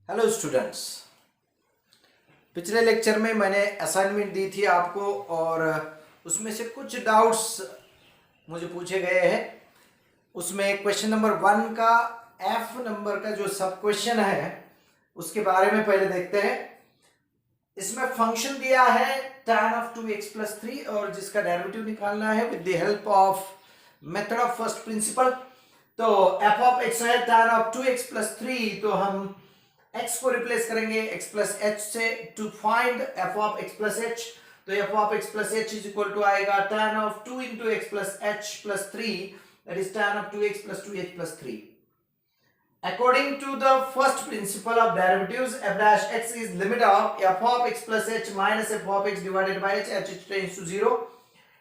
Hello students. पिछले lecture में मैंने असाइनमेंट दी थी आपको और उसमें से कुछ डाउट्स मुझे पूछे गए हैं। उसमें क्वेश्चन नंबर 1 का एफ नंबर का जो सब क्वेश्चन है उसके बारे में पहले देखते हैं। इसमें फंक्शन दिया है tan of 2x plus 3 और जिसका डेरिवेटिव निकालना है with the help of method of first principle. तो f ऑफ x है tan of 2x plus 3, तो हम x को रिप्लेस करेंगे x plus h से to find f of x plus h। तो f of x plus h is equal to आएगा tan of 2 into x plus h plus 3, that is tan of 2x plus 2h plus 3। According to the first principle of derivatives, f dash x is limit of f of x plus h minus f of x divided by h, h tends to 0।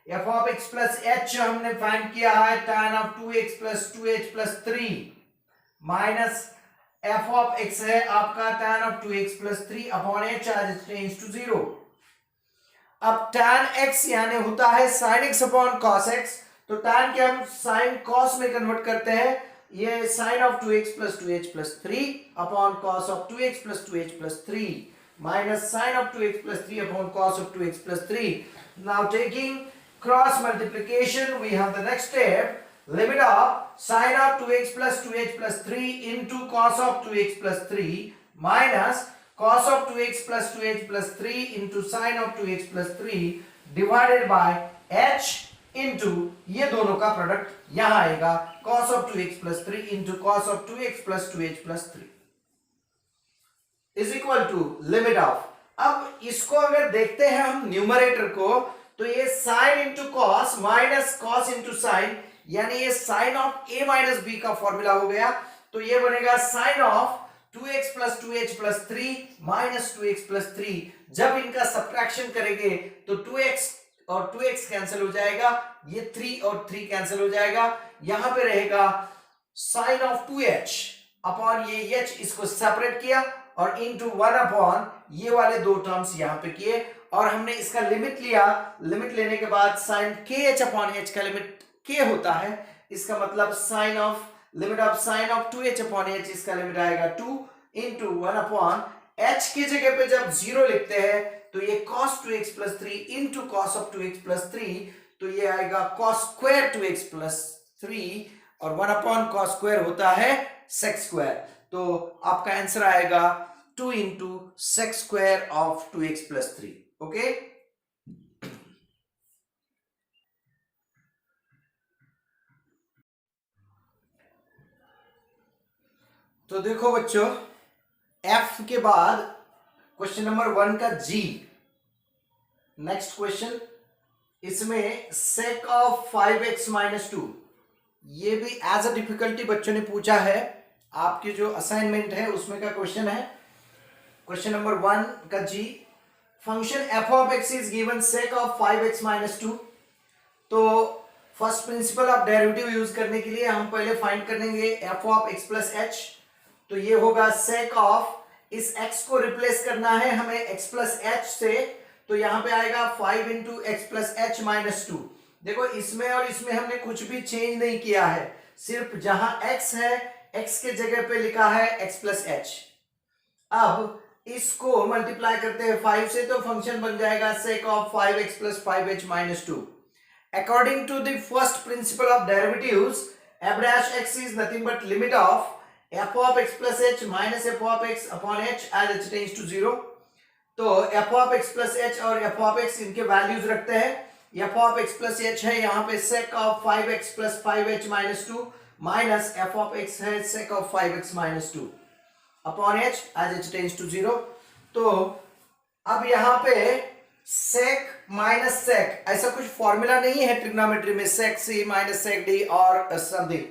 f of x plus h हमने find किया है tan of 2x plus 2h plus 3 minus f of x है आपका tan of 2x plus 3 upon h as it tends to 0। अब tan x यानी होता है sin x upon cos x, तो tan के हम sin cos में कन्वर्ट करते हैं। ये sin of 2x plus 2h plus 3 upon cos of 2x plus 2h plus 3 minus sin of 2x plus 3 upon cos of 2x plus 3। Now taking cross multiplication, we have the next step, limit of sin of 2x plus 2h plus 3 into cos of 2x plus 3 minus cos of 2x plus 2h plus 3 into sin of 2x plus 3 divided by h into ये दोनों का product यहां आएगा cos of 2x plus 3 into cos of 2x plus 2h plus 3 is equal to limit of। अब इसको अगर देखते हैं हम न्यूमरेटर को, तो ये sin into cos minus cos into sin, यानी ये sin of a minus b का फॉर्मूला हो गया। तो ये बनेगा sin of 2x plus 2h plus 3 minus 2x plus 3। जब इनका सब्ट्रैक्शन करेंगे तो 2x और 2x कैंसिल हो जाएगा, ये 3 और 3 कैंसिल हो जाएगा। यहां पे रहेगा sin of 2h अपॉन ये h, इसको सेपरेट किया और इनटू 1 अपॉन ये वाले दो टर्म्स यहां पे किए और हमने इसका लिमिट लिया। लिमिट लेने के बाद sin kh अपॉन h का लिमिट k होता है, इसका मतलब sin of limit of sin of 2h upon h, इसका लिमिट आएगा 2 इनटू 1 अपॉन h की जगह पे जब 0 लिखते हैं तो ये cos 2x plus 3 into cos of 2x plus 3, तो ये आएगा cos square 2x plus 3 और 1 upon cos square होता है sec square। तो आपका आंसर आएगा 2 into sec square of 2x plus 3। Okay, तो देखो बच्चों, f के बाद क्वेश्चन नंबर 1 का g, नेक्स्ट क्वेश्चन, इसमें sec of 5x minus 2, ये भी एज अ डिफिकल्टी बच्चों ने पूछा है। आपकी जो असाइनमेंट है उसमें का क्वेश्चन है। क्वेश्चन नंबर 1 का g, function f of x is given sec of 5x minus 2। तो first principle of derivative use करने के लिए हम पहले फाइंड करेंगे f of x plus h। तो ये होगा sec of, इस x को रिप्लेस करना है हमें x plus h से, तो यहां पे आएगा 5 into x plus h minus 2। देखो इसमें और इसमें हमने कुछ भी चेंज नहीं किया है, सिर्फ जहां x है x के जगह पे लिखा है x plus h। अब इसको मल्टीप्लाई करते हैं 5 से, तो फंक्शन बन जाएगा sec of 5x plus 5h minus 2। According to the first principle of derivatives, f dash x is nothing but limit of f of x plus h minus f of x upon h as h tends to 0। तो f of x plus h और f of x इनके values रखते हैं। f of x plus h है यहाँ पे sec of 5x plus 5h minus 2 minus f of x है sec of 5x minus 2 upon h as h tends to 0। तो अब यहाँ पे sec minus sec, ऐसा कुछ फॉर्मूला नहीं है ट्रिग्नोमेट्री में sec c minus sec d और समथिंग,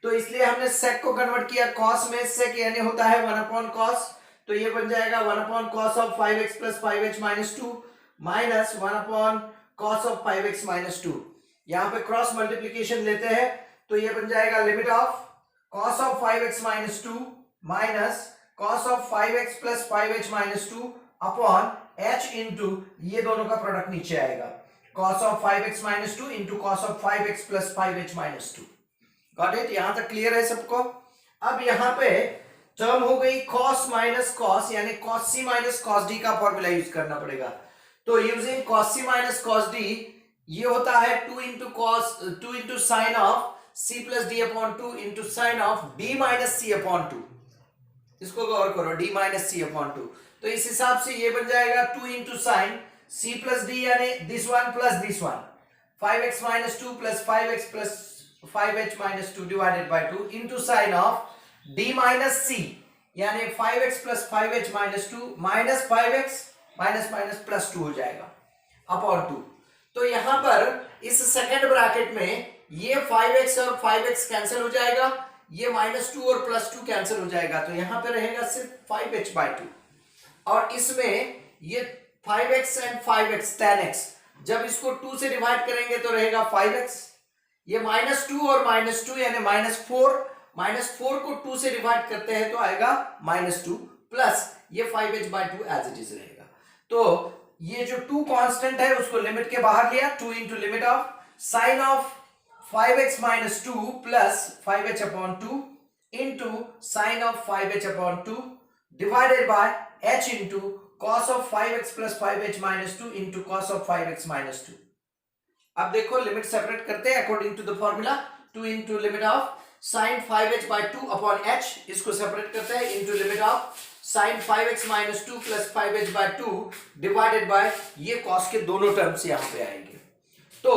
तो इसलिए हमने sec को कन्वर्ट किया cos में। sec यानी होता है 1 upon cos, तो ये बन जाएगा 1 upon cos of 5x plus 5h minus 2 minus 1 upon cos of 5x minus 2। यहाँ पे क्रॉस मल्टीप्लीकेशन लेते हैं तो ये बन जाएगा limit of cos of 5x minus 2 minus cos of 5x plus 5h minus 2 upon h into ये दोनों का प्रोडक्ट नीचे आएगा cos of 5x minus 2 into cos of 5x plus 5h minus 2। Got it? यहां तक क्लियर है सबको? अब यहाँ पे टर्म हो गई cos माइनस cos, यानी cos c minus cos d का फॉर्मूला यूज करना पड़ेगा। तो using cos c minus cos d ये होता है 2 into sine of c plus D upon 2 into sine of d minus C upon 2। इसको गौर करो, d माइनस सी अपॉन 2। तो इस हिसाब से ये बन जाएगा 2 into sine c plus d, यानी this one plus this one, 5x minus 2 plus 5x plus 5h minus 2 divided by 2 into sine of d minus c, यानी 5x plus 5h minus 2 minus 5x minus minus plus 2 हो जाएगा upon 2। तो यहां पर इस second bracket में ये 5x और 5x कैंसिल हो जाएगा, ये माइनस 2 और प्लस 2 कैंसिल हो जाएगा, तो यहां पे रहेगा सिर्फ 5h बाय 2। और इसमें ये 5x and 5x tan x, जब इसको 2 से डिवाइड करेंगे तो रहेगा 5x, ये माइनस 2 और माइनस 2 यानी माइनस 4 को 2 से डिवाइड करते हैं तो आएगा माइनस 2 प्लस ये 5h by 2 as it is रहेगा। तो ये जो 2 कांस्टेंट है उसको लिमिट के बाहर लिया, 2 into limit of sine of 5x minus 2 plus 5h upon 2 into sine of 5h upon 2 divided by h into cos of 5x plus 5h minus 2 into cos of 5x minus 2। अब देखो limit separate करते हैं according to the formula, 2 into limit of sine 5h by 2 upon h, इसको separate करते हैं into limit of sine 5x minus 2 plus 5h by 2 divided by ये cos के दोनों टर्म्स यहां पे आएंगे। तो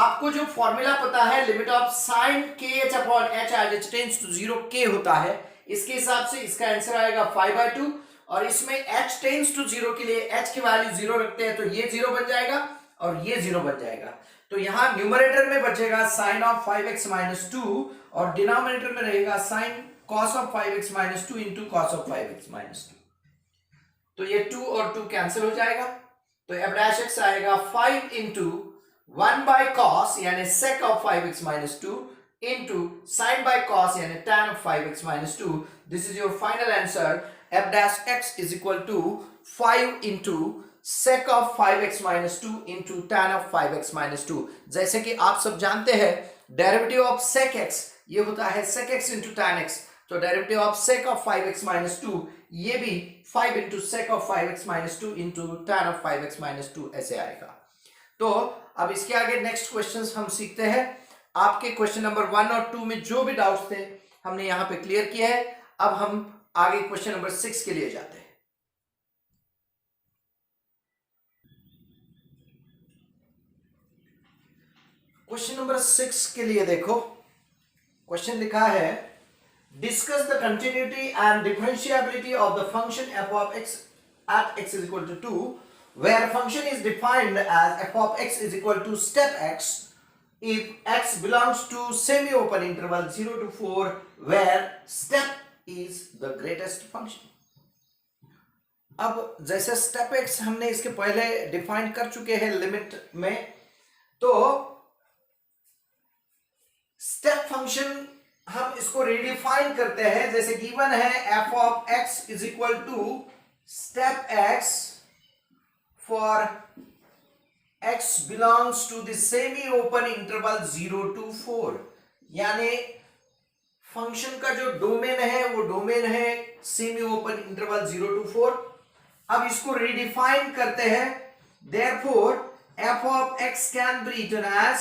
आपको जो फॉर्मूला पता है limit of sine kh upon h as it tends to 0 k होता है, इसके हिसाब से इसका आंसर आएगा 5 बाय 2, और इसमें h टेंड्स टू 0 के लिए h की वैल्यू 0 रखते हैं तो ये 0 बन जाएगा और ये 0 बन जाएगा। तो यहां न्यूमरेटर में बचेगा साइन ऑफ 5x माइनस 2 और डिनोमिनेटर में रहेगा sine cos of 5x minus 2 into cos of 5x minus 2। तो ये 2 और 2 कैंसिल हो जाएगा, तो f डैश x आएगा 5 इंटू 1 बाय cos यानी sec of 5x minus 2 into sin by cos यानी tan of 5x minus 2। This is your final answer, f dash x is equal to 5 into sec of 5x minus 2 into tan of 5x minus 2। जैसे कि आप सब जानते हैं derivative of sec x ये होता है sec x into tan x, तो derivative of sec of 5x minus 2 ये भी 5 into sec of 5x minus 2 into tan of 5x minus 2 ऐसे आएगा। तो अब इसके आगे नेक्स्ट क्वेश्चंस हम सीखते हैं। आपके क्वेश्चन नंबर 1 और 2 में जो भी डाउट्स थे हमने यहां पे क्लियर किया है। अब हम आगे क्वेश्चन नंबर 6 के लिए जाते हैं। क्वेश्चन नंबर 6 के लिए देखो, क्वेश्चन लिखा है discuss the continuity and differentiability of the function f of x at x is equal to 2 where function is defined as f of x is equal to step x if x belongs to semi open interval 0 to 4 where step is the greatest function। अब जैसे step x हमने इसके पहले define कर चुके हैं limit में, तो स्टेप फंक्शन हम इसको रिडिफाइन करते हैं। जैसे गिवन है f of x is equal to step x for x belongs to the semi open interval 0 to 4, यानी फंक्शन का जो डोमेन है वो डोमेन है सेमी ओपन इंटरवल 0 to 4। अब इसको रिडिफाइन करते हैं, therefore f of x can be written as,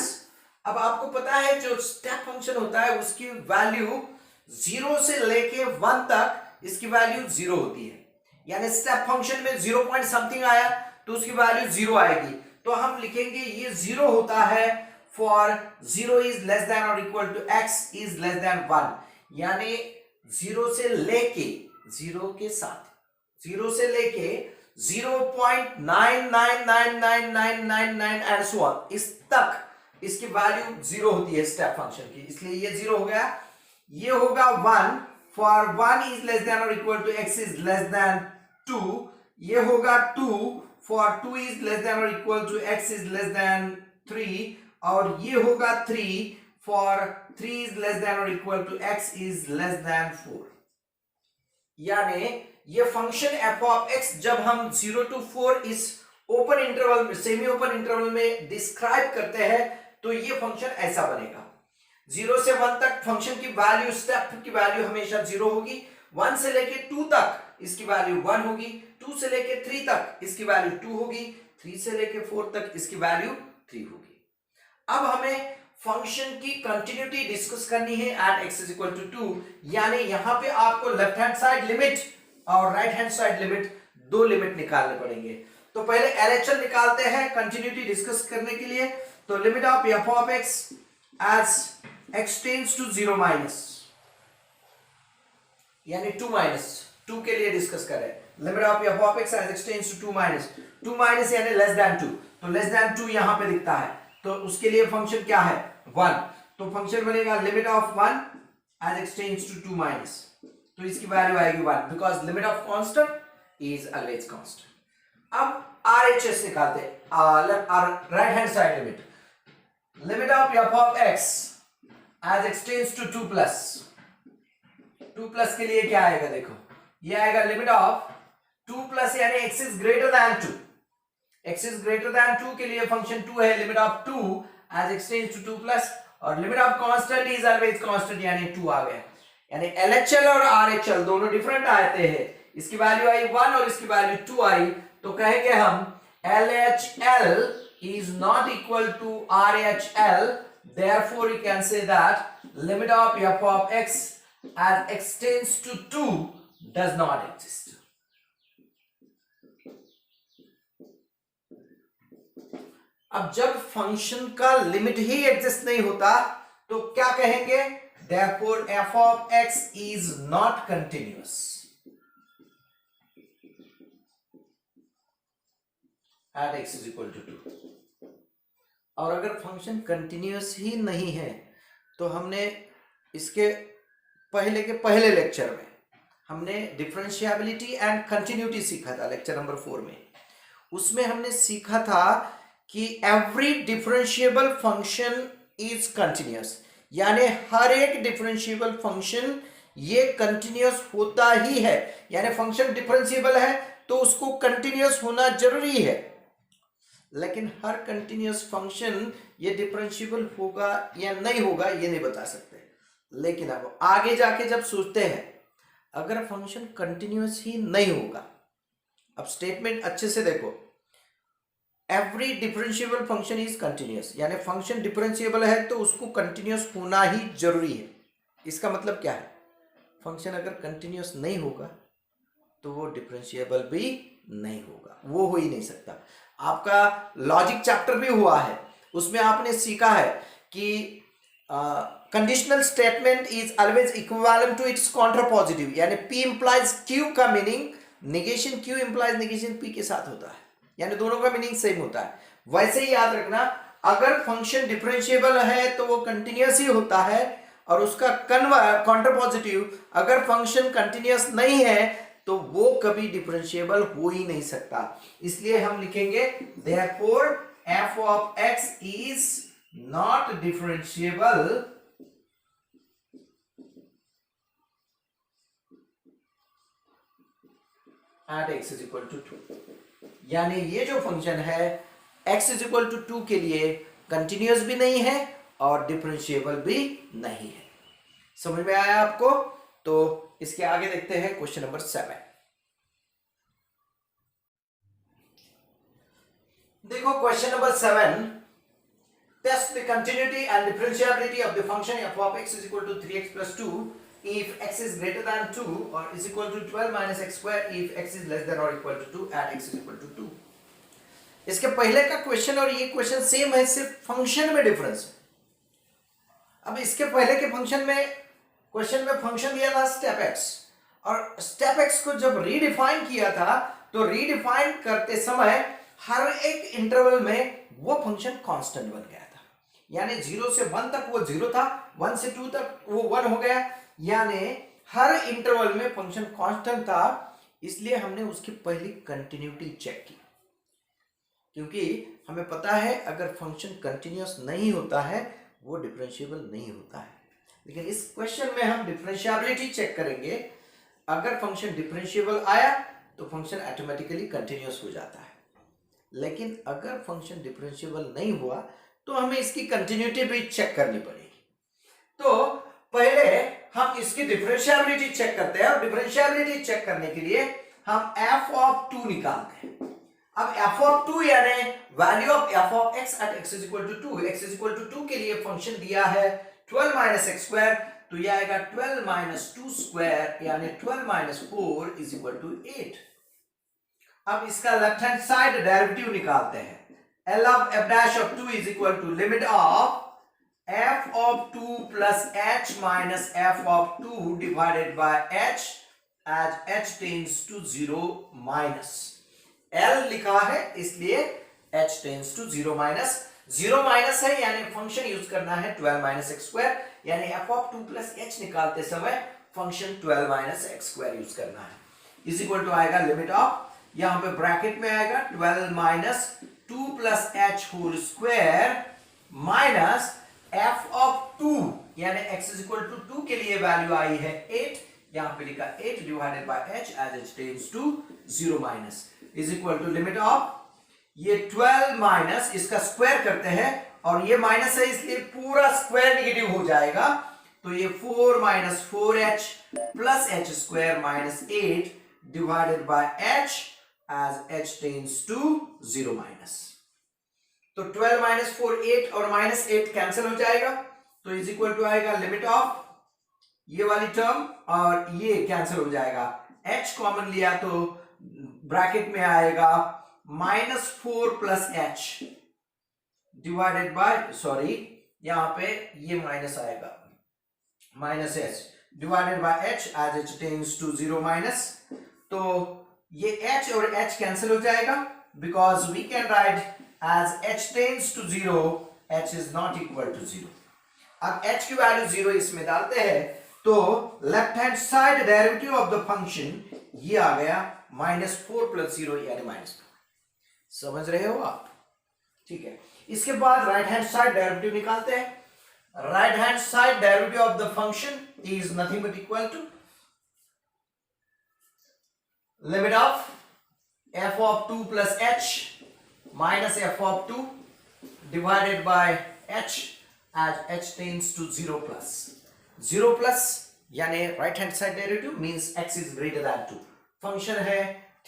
अब आपको पता है जो स्टेप फंक्शन होता है उसकी वैल्यू 0 से लेके 1 तक इसकी वैल्यू 0 होती है, यानी स्टेप फंक्शन में 0 पॉइंट समथिंग आया तो उसकी वैल्यू 0 आएगी। तो हम लिखेंगे ये 0 होता है फॉर 0 इज लेस देन और equal to x is less than 1, यानी 0 से लेके 0 के साथ 0 से लेके 0.99999999 एंड सो ऑन इस तक इसकी वैल्यू 0 होती है स्टेप फंक्शन की, इसलिए ये 0 हो गया। ये होगा 1 फॉर 1 इज लेस देन और equal to x is less than 2, ये होगा 2 फॉर 2 इज लेस देन और equal to x is less than 3, और ये होगा 3 फॉर 3 इज लेस देन और equal to x is less than 4। यानी ये फंक्शन f of x जब हम 0 to 4 इस open interval semi open interval में डिस्क्राइब करते हैं तो ये फंक्शन ऐसा बनेगा। 0 से 1 तक फंक्शन की वैल्यू स्टेप की वैल्यू हमेशा 0 होगी, 1 से लेके 2 तक इसकी वैल्यू 1 होगी, 2 से लेके 3 तक इसकी वैल्यू 2 होगी, 3 से लेके 4 तक इसकी वैल्यू 3 होगी। अब हमें फंक्शन की कंटिन्यूटी डिस्कस करनी है at x is equal to 2, यानी यहां पे आपको लेफ्ट हैंड साइड लिमिट और राइट हैंड साइड लिमिट, दो लिमिट निकालने पड़ेंगे। तो पहले LHL निकालते हैं कंटिन्यूटी डिस्कस करने के लिए। तो limit of f of x as x tends to 0 minus, यानी 2 माइनस 2 के लिए डिस्कस करें। Limit of f of x as x tends to 2 minus, 2 minus यानी लेस देन 2, तो लेस देन 2 यहां पे दिखता है, तो उसके लिए फंक्शन क्या है 1, तो फंक्शन बनेगा limit of 1 as x tends to 2 minus, तो इसकी वैल्यू आएगी 1 because limit of constant is always constant. अब RHS निकालते हैं, right hand side limit, limit of f of x as x tends to 2 plus, 2 plus के लिए क्या आएगा देखो, ये आएगा लिमिट ऑफ 2 प्लस यानी x is greater than 2, x is greater than 2 के लिए फंक्शन 2 है, limit of 2 as x tends to 2 plus, और limit of constant is always constant यानी 2 आ गया, यानी LHL और RHL दोनों डिफरेंट आते हैं, इसकी वैल्यू आई 1 और इसकी वैल्यू 2 आई, तो कहेंगे हम LHL is not equal to RHL, therefore you can say that limit of f of x as x tends to 2 does not exist. अब जब फंक्शन का लिमिट ही एग्जिस्ट नहीं होता तो क्या कहेंगे, therefore f of x is not continuous at x is equal to 2। और अगर फंक्शन कंटिन्यूअस ही नहीं है तो हमने इसके पहले लेक्चर में हमने डिफरेंशिएबिलिटी एंड कंटिन्यूटी सीखा था, लेक्चर नंबर 4 में। उसमें हमने सीखा था कि every differentiable function is continuous, यानी हर एक डिफरेंशिएबल फंक्शन ये कंटिन्यूअस होता ही है, यानी फंक्शन डिफरेंशिएबल है तो उसको कंटिन्यूअस होना जरूरी है, लेकिन हर कंटिन्यूअस फंक्शन ये डिफरेंशिएबल होगा या नहीं होगा ये नहीं बता सकते। लेकिन अब आगे जाके जब सोचते हैं अगर फंक्शन कंटिन्यूअस ही नहीं होगा, अब स्टेटमेंट अच्छे से देखो, every differentiable function is continuous, यानी फंक्शन डिफरेंशिएबल है तो उसको कंटिन्यूअस होना ही जरूरी है। इसका मतलब क्या है, फंक्शन अगर कंटिन्यूअस नहीं होगा तो वो डिफरेंशिएबल भी नहीं होगा, वो हो ही नहीं सकता। आपका लॉजिक चैप्टर भी हुआ है, उसमें आपने सीखा है कि conditional statement is always equivalent to its contrapositive, यानी P इंप्लाइज Q का meaning negation Q implies negation P के साथ होता है, यानी दोनों का मीनिंग सेम होता है। वैसे ही याद रखना, अगर फंक्शन डिफरेंशिएबल है तो वो कंटिन्यूअस ही होता है, और उसका कॉन्ट्रापॉजिटिव अगर फंक्शन कंटिन्यूअस नहीं है तो वो कभी डिफरेंशिएबल हो ही नहीं सकता। इसलिए हम लिखेंगे therefore f of x is not differentiable at x is equal to 2, यानी ये जो फंक्शन है x is equal to 2 के लिए कंटिन्यूअस भी नहीं है और डिफरेंशिएबल भी नहीं है। समझ में आया आपको? तो इसके आगे देखते हैं क्वेश्चन नंबर 7। देखो question number 7, test the continuity and differentiability of the function f of x is equal to 3x plus 2 if x is greater than 2 or is equal to 12 minus x square if x is less than or equal to 2 at x is equal to 2। इसके पहले का question और ये question same है, सिर्फ function में difference है। अब इसके पहले के फंक्शन में क्वेश्चन में फंक्शन दिया था स्टेप x, और स्टेप x को जब रीडिफाइन किया था तो रीडिफाइन करते समय हर एक इंटरवल में वो फंक्शन कांस्टेंट बन गया था, यानी 0 से 1 तक वो 0 था, 1 से 2 तक वो 1 हो गया, यानी हर इंटरवल में फंक्शन कांस्टेंट था। इसलिए हमने उसकी पहली कंटिन्यूटी चेक की, क्योंकि हमें पता है अगर फंक्शन कंटिन्यूअस नहीं होता है वो डिफरेंशिएबल नहीं होता है। लेकिन इस क्वेश्चन में हम डिफरेंशिएबिलिटी चेक करेंगे, अगर फंक्शन डिफरेंशिएबल आया तो फंक्शन ऑटोमेटिकली कंटिन्यूअस हो जाता है, लेकिन अगर फंक्शन डिफरेंशिएबल नहीं हुआ तो हमें इसकी कंटिन्यूटी भी चेक करनी पड़ेगी। तो पहले हम इसकी डिफरेंशिएबिलिटी चेक करते हैं, और डिफरेंशिएबिलिटी चेक करने के लिए हम f ऑफ 2 निकालते हैं। अब f ऑफ 2 यानी value of f of x at x is equal to 2, x is equal to 2 के लिए फंक्शन दिया है 12 माइनस एक्स स्क्वायर, तो यह आएगा 12 माइनस 2 स्क्वायर यानी 12 माइनस 4 इज इक्वल टू 8। अब इसका लेफ्ट हैंड साइड डेरिवेटिव निकालते हैं। L of f dash of 2 is equal to limit of f of 2 plus h minus f of 2 divided by h as h tends to 0 minus L लिखा है इसलिए h tends to 0 minus 0 minus है यानी function use करना है 12 minus x square यानी f of 2 plus h निकालते समय function 12 minus x square use करना है। इज इक्वल टू आएगा लिमिट ऑफ, यहां पे ब्रैकेट में आएगा 12 minus 2 plus h whole square minus f of 2 यानी x is equal to 2 के लिए वैल्यू आई है 8, यहां पे लिखा 8 divided by h as h tends to 0 minus is equal to limit of, ये 12 माइनस इसका स्क्वायर करते हैं और ये माइनस है इसलिए पूरा स्क्वायर नेगेटिव हो जाएगा, तो ये 4 minus 4h plus h square minus 8 divided by h as h tends to 0 minus। तो 12 minus 4 8 और minus 8 कैंसिल हो जाएगा, तो इज इक्वल टू आएगा लिमिट ऑफ ये वाली टर्म और ये कैंसिल हो जाएगा, h कॉमन लिया तो ब्रैकेट में आएगा -4 plus h divided by, sorry यहां पे ये माइनस आएगा minus h divided by h as h tends to 0 minus। तो ये h और h कैंसिल हो जाएगा because we can write as h tends to 0 h is not equal to 0। अब h की वैल्यू 0 इसमें डालते हैं तो left hand side derivative of the function ये आ गया -4 प्लस 0 यानी -4। समझ रहे हो आप? ठीक है, इसके बाद राइट हैंड साइड डेरिवेटिव निकालते हैं। Right hand side derivative of the function is nothing but equal to limit of f of 2 plus h minus f of 2 divided by h as h tends to 0 plus 0 plus यानी right hand side derivative means x is greater than 2, function है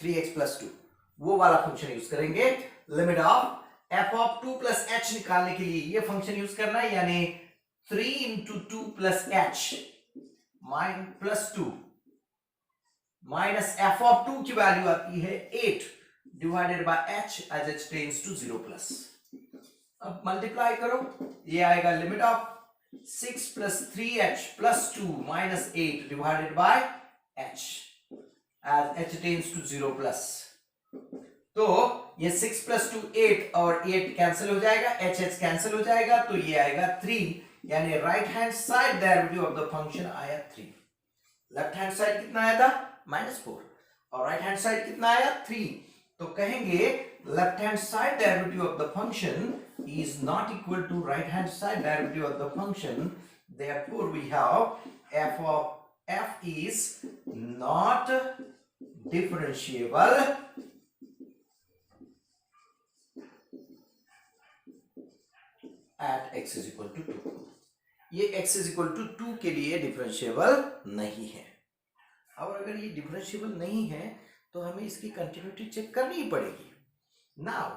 3x plus 2, वो वाला function use करेंगे। Limit of f of 2 plus h निकालने के लिए ये function use करना है यानी 3 into 2 plus h plus 2 minus f of 2 की वैल्यू आती है 8 divided by h as h tends to 0 plus। अब मल्टीप्लाई करो, ये आएगा limit of 6 plus 3h plus 2 minus 8 divided by h as h tends to 0 plus। तो ये 6 plus 2 8 और 8 कैंसिल हो जाएगा, h कैंसिल हो जाएगा, तो ये आएगा 3 यानी right hand side derivative of the function आया 3। लेफ्ट हैंड साइड कितना आया था -4 और राइट हैंड साइड कितना आया 3, तो कहेंगे left hand side derivative of the function is not equal to right hand side derivative of the function, therefore we have f of f is not differentiable at x is equal to 2। ये x is equal to 2 के लिए differentiable नहीं है। और अगर ये differentiable नहीं है तो हमें इसकी कंटिन्यूटी चेक करनी ही पड़ेगी। Now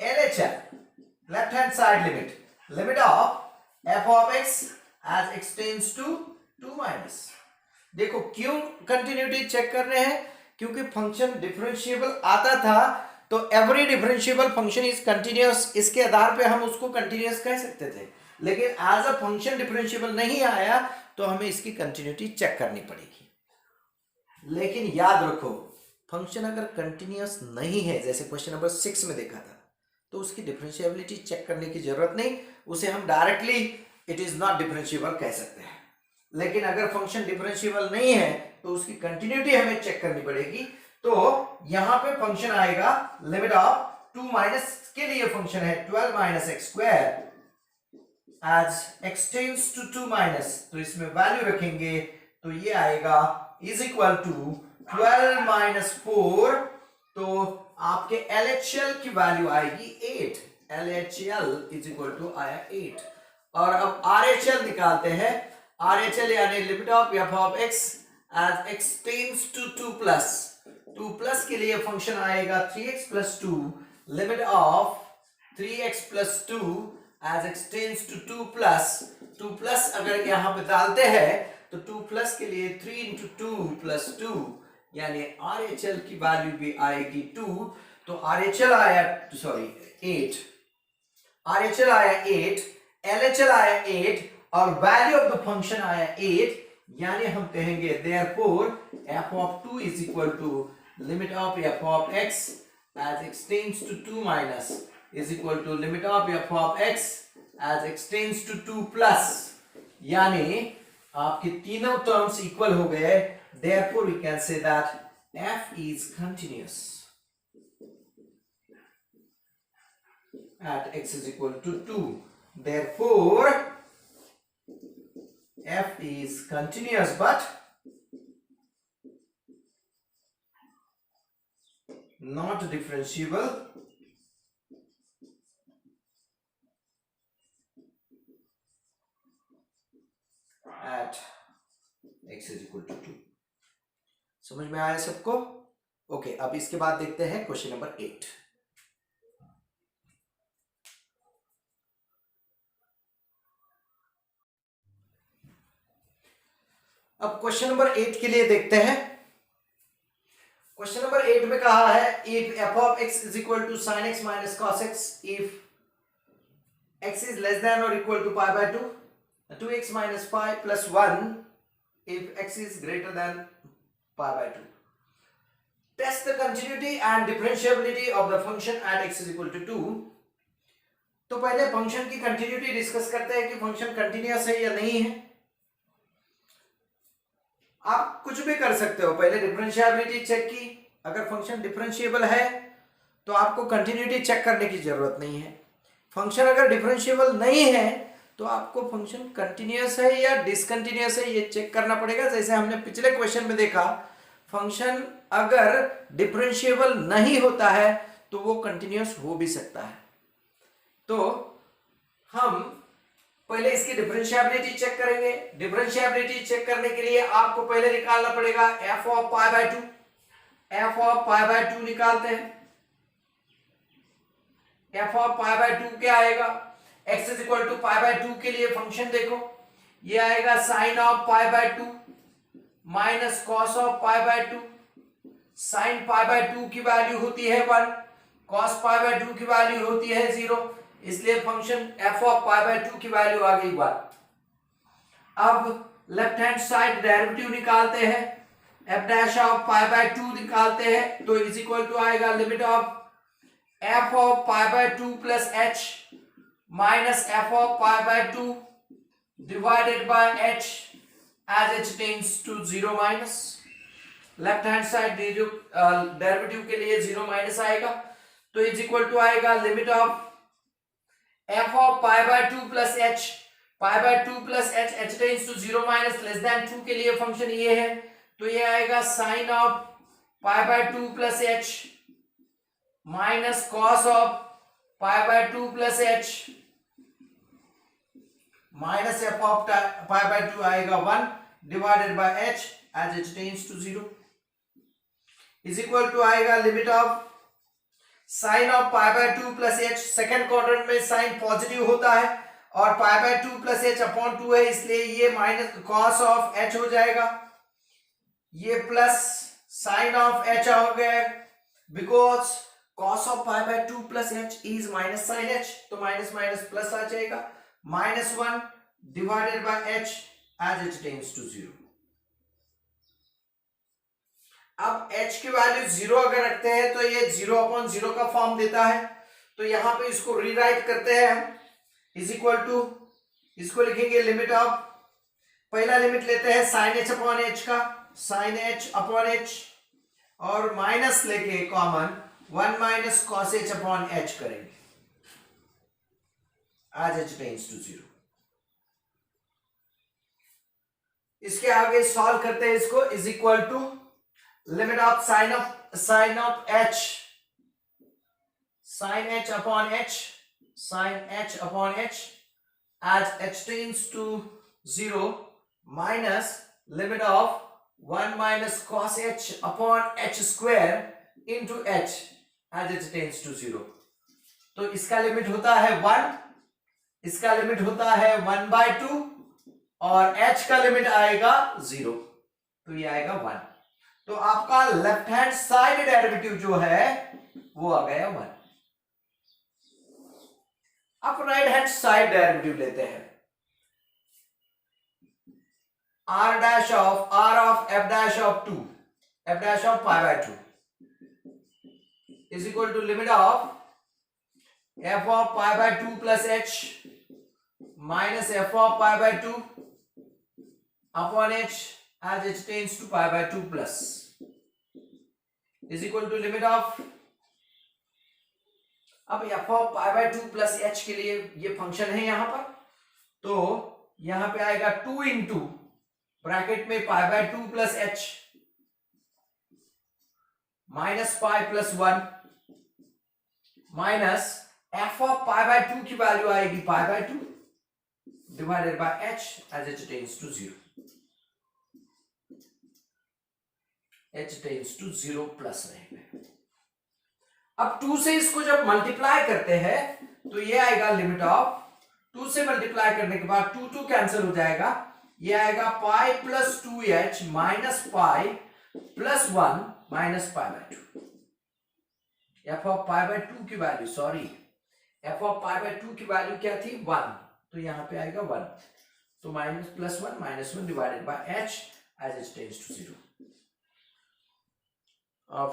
LHS left hand side limit of f of x as x tends to 2 minus। देखो क्यों कंटिन्यूटी चेक कर रहे हैं, क्योंकि फंक्शन डिफरेंशिएबल आता था तो every differentiable function is continuous, इसके आधार पे हम उसको कंटिन्यूअस कह सकते थे, लेकिन एज अ फंक्शन डिफरेंशिएबल नहीं आया तो हमें इसकी कंटिन्यूटी चेक करनी पड़ेगी। लेकिन याद रखो फंक्शन अगर कंटिन्यूअस नहीं है, जैसे क्वेश्चन नंबर 6 में देखा था, तो उसकी डिफरेंशिएबिलिटी चेक करने की जरूरत नहीं, उसे हम directly it is not differentiable कह सकते हैं। लेकिन अगर फंक्शन डिफरेंशिएबल नहीं है तो उसकी कंटिन्यूटी हमें चेक करनी पड़ेगी। तो यहां पे फंक्शन आएगा लिमिट ऑफ 2 माइनस के लिए फंक्शन है 12 minus x square as x tends to 2 minus, तो इसमें वैल्यू रखेंगे तो ये आएगा इज इक्वल टू 12 माइनस 4, तो आपके LHL की वैल्यू आएगी 8, LHL इज इक्वल टू आया 8 और अब RHL निकालते हैं। RHL यानी limit of f of x as x tends to 2 plus, 2 plus के लिए फंक्शन आएगा 3x plus 2, limit of 3x plus 2 as x tends to 2 plus, 2 plus अगर यहां पे डालते हैं तो 2 प्लस के लिए 3 इंटू 2 प्लस 2, यानी RHL की वैल्यू भी आएगी 2। तो RHL आया 8, RHL आया 8, LHL आया 8 और वैल्यू ऑफ द फंक्शन आया 8, यानी हम कहेंगे therefore f of 2 is equal to limit of f of x as x tends to 2 minus is equal to limit of f of x as x tends to 2 plus, यानी आपके तीनों terms equal हो गए। therefore we can say that f is continuous at x is equal to 2. therefore f is continuous but not differentiable at x is equal to 2. समझ में आया सबको? Okay, अब इसके बाद देखते हैं क्वेश्चन नंबर 8। अब क्वेश्चन नंबर 8 के लिए देखते हैं। क्वेश्चन नंबर 8 में कहा है if f of x is equal to sin x minus cos x, if x is less than or equal to pi by 2, 2x minus pi plus 1 if x is greater than pi by 2. Test the continuity and differentiability of the function at x is equal to 2. तो पहले function की continuity discuss करते हैं कि function continuous है या नहीं है। आप कुछ भी कर सकते हो, पहले डिफरेंशिएबिलिटी चेक की, अगर फंक्शन डिफरेंशिएबल है तो आपको कंटिन्यूटी चेक करने की जरूरत नहीं है। फंक्शन अगर डिफरेंशिएबल नहीं है तो आपको फंक्शन कंटिन्यूअस है या डिसकंटिन्यूअस है ये चेक करना पड़ेगा। जैसे हमने पिछले क्वेश्चन में देखा, फंक्शन अगर डिफरेंशिएबल नहीं होता है तो वो कंटिन्यूअस हो भी सकता है। तो हम पहले इसकी डिफरेंशिएबिलिटी चेक करेंगे। डिफरेंशिएबिलिटी चेक करने के लिए आपको पहले निकालना पड़ेगा f of pi by 2। f of pi by 2 निकालते हैं। f ऑफ पाई बाय 2 क्या आएगा? x is equal to pi by 2 के लिए फंक्शन देखो, ये आएगा sine of pi by 2 minus cos of pi by 2। Sine pi by 2 की वैल्यू होती है 1, कॉस पाई बाय 2 की वैल्यू होती है 0, इसलिए function f of pi by 2 की वैल्यू आ गई 1। अब लेफ्ट हैंड साइड डेरिवेटिव निकालते हैं, f dash of pi by 2 निकालते हैं, तो इज इक्वल टू आएगा limit of f of pi by 2 plus h minus f of pi by 2 divided by h as h tends to 0 minus. Left hand side derivative के लिए 0 minus आएगा, तो is equal to आएगा limit of f of pi by 2 plus h, pi by 2 plus h, h tends to 0 minus less than 2 के लिए function ये है, तो ये आएगा sine of pi by 2 plus h minus cos of pi by 2 plus h minus f of pi by 2 आएगा 1 divided by h as h tends to 0 is equal to आएगा limit of sine of pi by 2 plus h, second quadrant में sine positive होता है और pi by 2 plus h upon 2 है, इसलिए ये minus cos of h हो जाएगा, ये प्लस साइन ऑफ h हो गया, because cos of pi by 2 plus h is minus sine h, तो माइनस माइनस प्लस आ जाएगा, minus 1 divided by h as h tends to 0। अब h की वैल्यू 0 अगर रखते हैं तो ये 0 अपॉन 0 का फॉर्म देता है, तो यहां पे इसको रीराइट करते हैं हम, इज इक्वल टू, इसको लिखेंगे लिमिट ऑफ, पहला लिमिट लेते हैं साइन h अपॉन h का, साइन h अपॉन h और माइनस लेके common 1 minus cos h upon h करेंगे एज h टेंड्स टू 0। इसके आगे सॉल्व करते हैं इसको, is equal to limit of sine of h, sine h upon h, sine h upon h as h tends to 0 minus limit of 1 minus cos h upon h square into h as h tends to 0। तो इसका limit होता है 1, इसका limit होता है 1/2 और h का limit आएगा 0, तो ये आएगा 1। तो आपका लेफ्ट हैंड साइड डेरिवेटिव जो है वो आ गया 1। अब राइट हैंड साइड डेरिवेटिव लेते हैं। r dash of f dash of 2 f dash of pi by 2 is equal to limit of f of pi by 2 plus h minus f of pi by 2 upon h as h tends to pi by 2 plus is equal to limit of, अब f of pi by 2 plus h के लिए ये function है यहां पर, तो यहां पे आएगा 2 इंटू ब्रैकेट में pi by 2 plus h minus pi plus 1 minus f of pi by 2 की वैल्यू आएगी pi by 2 divided by h as h tends to 0, h tends to 0 plus रहेगा। अब 2 से इसको जब मल्टीप्लाई करते हैं तो ये आएगा लिमिट ऑफ, 2 से मल्टीप्लाई करने के बाद 2 कैंसिल हो जाएगा, ये आएगा pi plus 2h minus pi plus 1 minus pi by 2। F of pi by 2 की value, sorry F of pi by 2 की वैल्यू क्या थी 1, तो यहां पे आएगा 1, तो minus plus 1 minus 1 divided by h as h tends to 0।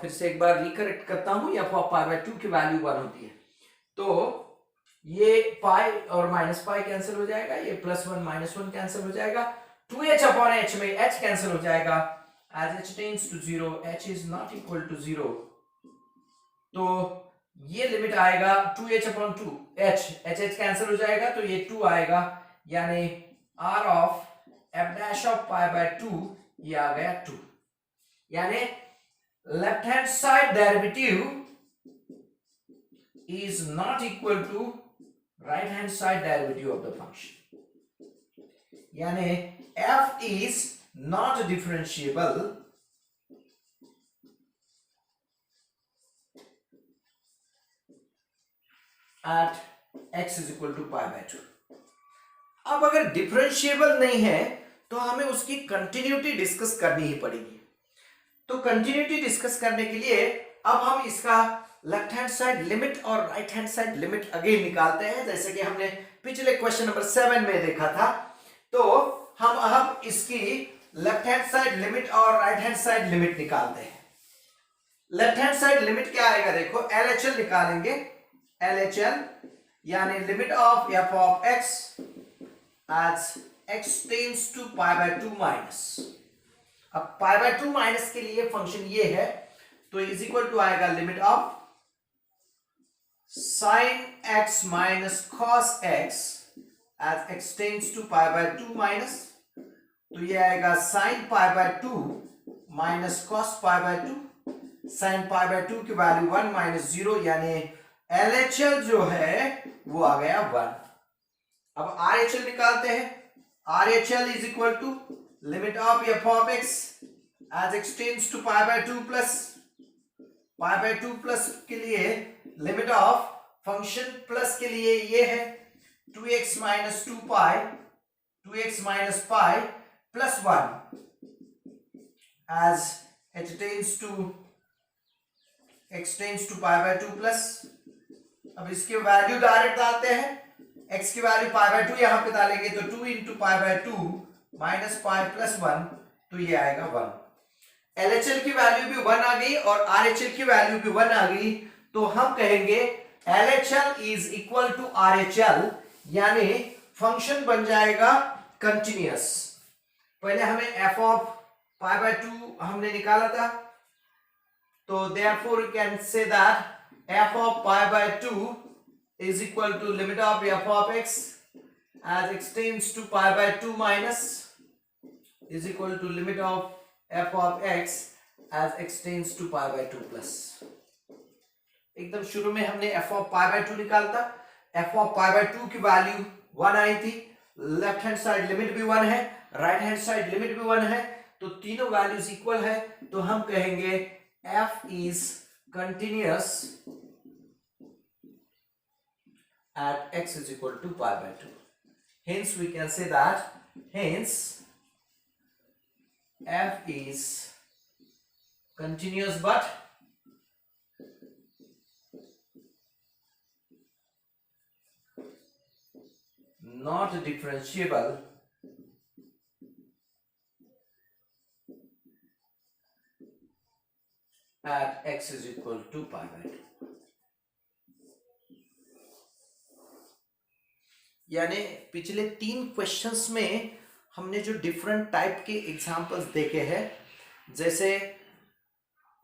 फिर से एक बार रिकरेक्ट करता हूं, एफ ऑफ पाई बाय 2 की वैल्यू 1 होती है, तो ये पाई और माइनस पाई कैंसिल हो जाएगा, ये प्लस 1 माइनस 1 कैंसिल हो जाएगा, 2h अपॉन h में h कैंसिल हो जाएगा, as h tends to 0 h is not equal to 0, तो ये लिमिट आएगा 2h अपॉन 2 h कैंसिल हो जाएगा, तो ये 2 आएगा, यानी r of f dash of pi by 2 ये आ गया 2, यानी left hand side derivative is not equal to right hand side derivative of the function, यानी f is not differentiable at x is equal to pi by 2। अब अगर differentiable नहीं है तो हमें उसकी कंटिन्यूटी डिस्कस करनी ही पड़ेगी। तो कंटिन्यूटी डिस्कस करने के लिए अब हम इसका लेफ्ट हैंड साइड लिमिट और right hand side limit again निकालते हैं, जैसे कि हमने पिछले क्वेश्चन नंबर 7 में देखा था। तो हम अब इसकी लेफ्ट हैंड साइड लिमिट और राइट हैंड साइड लिमिट निकालते हैं। लेफ्ट हैंड साइड लिमिट क्या आएगा, देखो LHL निकालेंगे, LHL यानी limit of f of x as x tends to pi by 2 minus, अब pi by 2 माइनस के लिए फंक्शन ये है, तो इज इक्वल टू आएगा limit of sin x minus cos x as x tends to pi by 2 minus, तो ये आएगा sin pi by 2 minus cos pi by 2, sin pi by 2 की वैल्यू 1 माइनस 0, यानी LHL जो है वो आ गया 1। अब RHL निकालते हैं, RHL is equal to limit of f of x as x tends to pi by 2 plus pi by 2 plus के लिए लिमिट ऑफ फंक्शन प्लस के लिए ये है 2x minus 2 pi 2x minus pi plus 1 as h tends to x tends to pi by 2 plus. अब इसकी value direct डालते हैं, x की वैल्यू पाई बाय 2 यहां पे डालेंगे, तो 2 into pi by 2 minus pi plus 1, तो ये आएगा 1। LHL की वैल्यू भी 1 आ गई और RHL की वैल्यू भी 1 आ गई, तो हम कहेंगे LHL is equal to RHL, यानी फंक्शन बन जाएगा कंटिन्यूअस। पहले हमें f ऑफ पाई बाय 2 हमने निकाला था, तो therefore we can say that f of pi by 2 is equal to limit of f of x as x tends to pi by 2 minus is equal to limit of f of x as x tends to pi by 2 plus। एकदम शुरू में हमने f of pi by 2 निकाला था, f of pi by 2 की value 1 आई थी, left hand side limit भी 1 है, राइट हैंड साइड लिमिट भी 1 है, तो तीनों वैल्यूज इक्वल है, तो हम कहेंगे f is continuous at x is equal to pi by 2. Hence we can say that hence f is continuous but not differentiable at x is equal to pi by 2. यानी पिछले 3 questions में हमने जो different type के examples देखे हैं, जैसे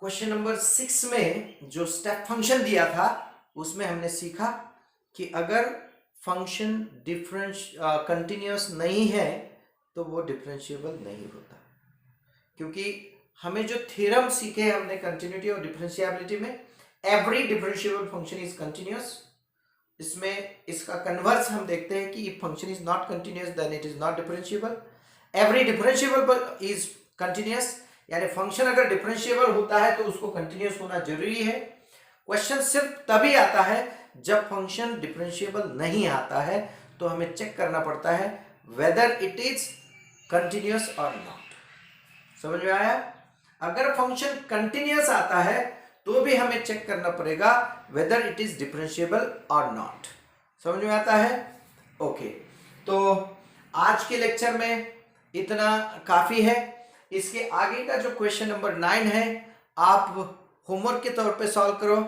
question number 6 में जो स्टेप फंक्शन दिया था उसमें हमने सीखा कि अगर फंक्शन कंटिन्यूअस नहीं है तो वो डिफरेंशिएबल नहीं होता, क्योंकि हमें जो थ्योरम सीखे हमने कंटिन्यूटी और डिफरेंशिएबिलिटी में, every differentiable function is continuous, इसमें इसका कन्वर्स हम देखते हैं कि function is not continuous then it is not differentiable, every differentiable is continuous, यानी फंक्शन अगर डिफरेंशिएबल होता है तो उसको कंटिन्यूअस होना जरूरी है। क्वेश्चन सिर्फ तभी आता है जब फंक्शन डिफरेंशिएबल नहीं आता है, तो हमें चेक करना पड़ता है वेदर इट इज कंटिन्यूअस और नॉट। समझ में आया? अगर फंक्शन कंटिन्यूअस आता है तो भी हमें चेक करना पड़ेगा वेदर इट इज डिफरेंशिएबल और नॉट। समझ में आता है? ओके, तो आज के लेक्चर में इतना काफी है। इसके आगे का जो क्वेश्चन नंबर 9 है आप होमवर्क के तौर पे सॉल्व करो।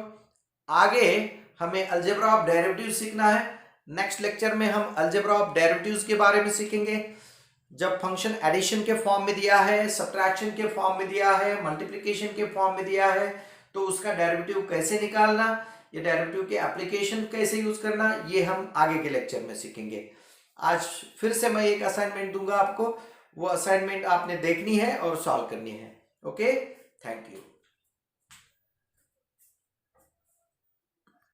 आगे हमें अलजेब्रा ऑफ डेरिवेटिव्स सीखना है। नेक्स्ट लेक्चर में हम अलजेब्रा ऑफ डेरिवेटिव्स के बारे में सीखेंगे। जब फंक्शन एडिशन के फॉर्म में दिया है, सब्ट्रैक्शन के फॉर्म में दिया है, मल्टीप्लिकेशन के फॉर्म में दिया है, तो उसका डेरिवेटिव कैसे निकालना, ये डेरिवेटिव के एप्लीकेशन कैसे यूज करना, ये हम आगे के लेक्चर में सीखेंगे। आज फिर से मैं एक असाइनमेंट दूंगा आपको, वो असाइनमेंट आपने देखनी है और सॉल्व करनी है। Okay, thank you.